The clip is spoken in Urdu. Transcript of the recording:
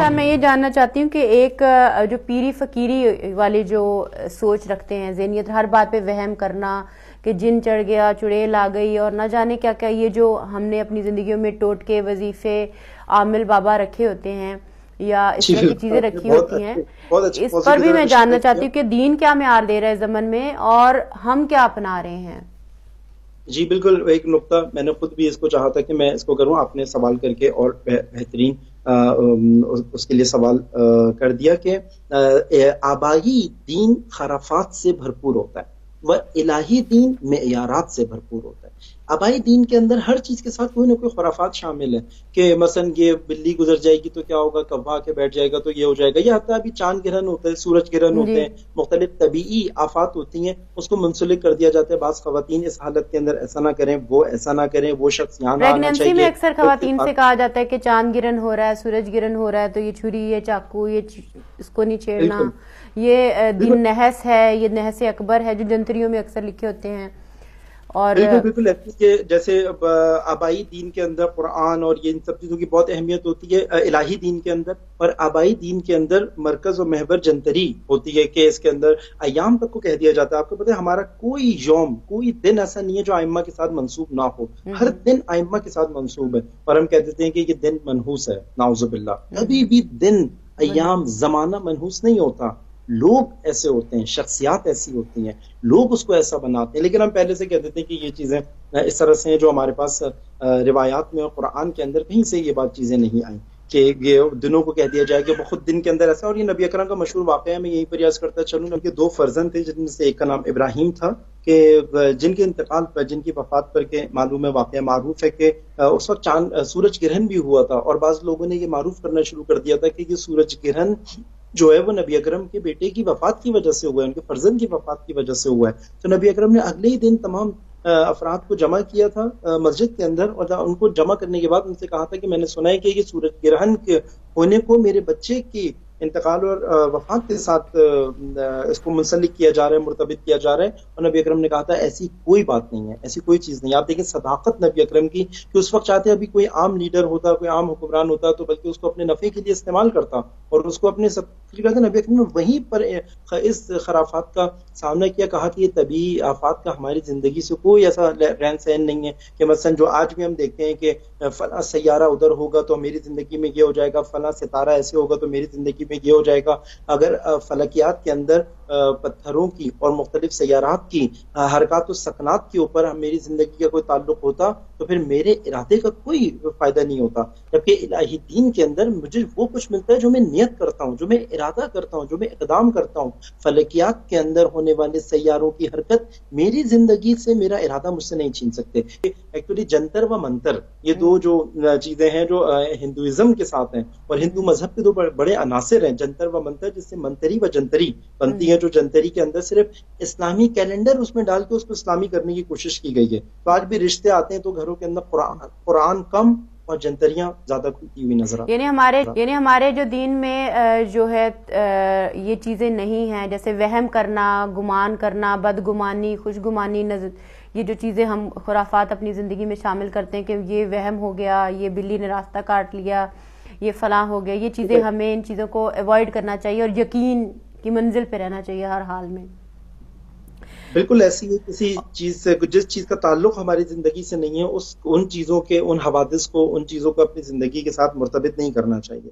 صاحب میں یہ جاننا چاہتی ہوں کہ ایک جو پیری فقیری والی جو سوچ رکھتے ہیں، ذہنیت، ہر بات پہ وہم کرنا کہ جن چڑھ گیا، چڑیل آ گئی اور نہ جانے کیا کیا، یہ جو ہم نے اپنی زندگیوں میں ٹوٹکے، وظیفے، عامل بابا رکھے ہوتے ہیں یا اس طرح کی چیزیں رکھی ہوتی ہیں، اس پر بھی میں جاننا چاہتی ہوں کہ دین کیا معیار دے رہا ہے زمن میں اور ہم کیا اپنا رہے ہیں۔ جی بالکل، ایک نقطہ میں نے خود بھی اس کو چاہا تھا کہ میں اس کو کروں، آپ نے سوال کر کے اور بہترین اس کے لیے سوال کر دیا کہ آبائی دین خرافات سے بھرپور ہوتا ہے، وہ الہی دین معیارات سے بھرپور ہوتا ہے۔ آبائی دین کے اندر ہر چیز کے ساتھ کوئی نہ کوئی خرافات شامل ہے کہ مثلا یہ بلی گزر جائے گی تو کیا ہوگا، کوا کے بیٹھ جائے گا تو یہ ہو جائے گا، یہ حتیٰ ابھی چاند گرہن ہوتا ہے، سورج گرہن ہوتے ہیں، مختلف طبعی آفات ہوتی ہیں، اس کو منسلک کر دیا جاتا ہے۔ بعض خواتین اس حالت کے اندر ایسا نہ کریں، وہ ایسا نہ کریں، وہ شخص یہاں نہ آنا چاہیے۔ میں اکثر خواتین سے کہا جاتا ہے کہ چاند گرہن ہو رہا ہے، سورج گرہن ہو رہا ہے تو یہ چھری، یہ چاقو، یہ اس کو نہیں چھیڑنا، یہ دین نحس ہے، یہ نحس اکبر ہے جو جنتریوں میں اکثر لکھے ہوتے ہیں۔ اور بالکل جیسے آبائی دین کے اندر قرآن اور یہ ان سب چیزوں کی بہت اہمیت ہوتی ہے الہی دین کے اندر، اور آبائی دین کے اندر مرکز و محور جنتری ہوتی ہے کہ اس کے اندر ایام تک کو کہہ دیا جاتا ہے۔ آپ کو پتہ ہے ہمارا کوئی یوم، کوئی دن ایسا نہیں ہے جو ائمہ کے ساتھ منسوب نہ ہو، ہر دن ائمہ کے ساتھ منسوب ہے، اور ہم کہہ دیتے ہیں کہ یہ دن منحوس ہے، نعوذ باللہ۔ کبھی بھی دن، ایام، زمانہ منحوس نہیں ہوتا، لوگ ایسے ہوتے ہیں، شخصیات ایسی ہوتی ہیں، لوگ اس کو ایسا بناتے ہیں، لیکن ہم پہلے سے کہہ دیتے ہیں کہ یہ چیزیں اس طرح سے ہیں جو ہمارے پاس روایات میں اور قرآن کے اندر کہیں سے یہ بات چیزیں نہیں آئیں کہ یہ دنوں کو کہہ دیا جائے کہ وہ خود دن کے اندر ایسا۔ اور یہ نبی اکرم کا مشہور واقعہ ہے، میں یہی پریاس کرتا چلوں کہ دو فرزند تھے جن میں سے ایک کا نام ابراہیم تھا، کہ جن کے انتقال پر، جن کی وفات پر کے معلوم ہے، واقعہ معروف ہے کہ اس وقت سورج گرہن بھی ہوا تھا، اور بعض لوگوں نے یہ معروف کرنا شروع کر دیا تھا کہ یہ سورج گرہن جو ہے وہ نبی اکرم کے بیٹے کی وفات کی وجہ سے ہوا ہے، ان کے فرزند کی وفات کی وجہ سے ہوا ہے۔ تو نبی اکرم نے اگلے ہی دن تمام افراد کو جمع کیا تھا مسجد کے اندر، اور ان کو جمع کرنے کے بعد ان سے کہا تھا کہ میں نے سنا ہے کہ یہ سورج گرہن کے ہونے کو میرے بچے کی انتقال اور وفات کے ساتھ اس کو منسلک کیا جا رہا ہے، مرتبط کیا جا رہا ہے۔ اور نبی اکرم نے کہا تھا ایسی کوئی بات نہیں ہے، ایسی کوئی چیز نہیں ہے۔ آپ دیکھیں صداقت نبی اکرم کی، کہ اس وقت چاہتے ابھی کوئی عام لیڈر ہوتا، کوئی عام حکمران ہوتا تو بلکہ اس کو اپنے نفع کے لیے استعمال کرتا اور اس کو اپنے سب کرتا۔ نبی اکرم نے وہیں پر اس خرافات کا سامنا کیا، کہا کہ یہ طبیعی آفات کا ہماری زندگی سے کوئی ایسا رہن سہن نہیں ہے کہ مثلا جو آج بھی ہم دیکھتے ہیں کہ فلاں سیارہ ادھر ہوگا تو میری زندگی میں یہ ہو جائے گا، فلاں ستارہ ایسے ہوگا تو میری زندگی میں یہ ہو جائے گا۔ اگر فلکیات کے اندر پتھروں کی اور مختلف سیارات کی حرکات و سکنات کے اوپر میری زندگی کا کوئی تعلق ہوتا تو پھر میرے ارادے کا کوئی فائدہ نہیں ہوتا، جبکہ الہی دین کے اندر مجھے وہ کچھ ملتا ہے جو میں نیت کرتا ہوں، جو میں ارادہ کرتا ہوں، جو میں اقدام کرتا ہوں۔ فلکیات کے اندر ہونے والے سیاروں کی حرکت میری زندگی سے میرا ارادہ مجھ سے نہیں چھین سکتے۔ ایکچولی جنتر و منتر یہ دو جو چیزیں ہیں جو ہندوازم کے ساتھ ہیں، اور ہندو مذہب کے دو بڑے عناصر ہیں، جنتر و منتر، جس سے منتری و جنتری بنتی ہے، جو جنتری کے اندر صرف اسلامی کیلنڈر اس میں ڈال کے اس کو اسلامی کرنے کی کوشش کی گئی ہے۔ تو آج بھی رشتے آتے ہیں تو گھروں کے اندر قرآن کم اور جنتریاں زیادہ کھلتی ہوئی نظر آتی ہیں۔ یعنی ہمارے جو دین میں جو ہے یہ چیزیں نہیں ہیں، جیسے وہم کرنا، گمان کرنا، بدگمانی، خوشگمانی، یہ جو چیزیں ہم خرافات اپنی زندگی میں شامل کرتے ہیں کہ یہ وہم ہو گیا، یہ بلی نے راستہ کاٹ لیا، یہ فلاں ہو گیا، یہ چیزیں ہمیں ان چیزوں کو ایوائڈ کرنا چاہیے اور یقین کی منزل پہ رہنا چاہیے ہر حال میں۔ بالکل ایسی ہے، کسی چیز سے، جس چیز کا تعلق ہماری زندگی سے نہیں ہے، ان چیزوں کے، ان حوادث کو، ان چیزوں کو اپنی زندگی کے ساتھ مرتبط نہیں کرنا چاہیے۔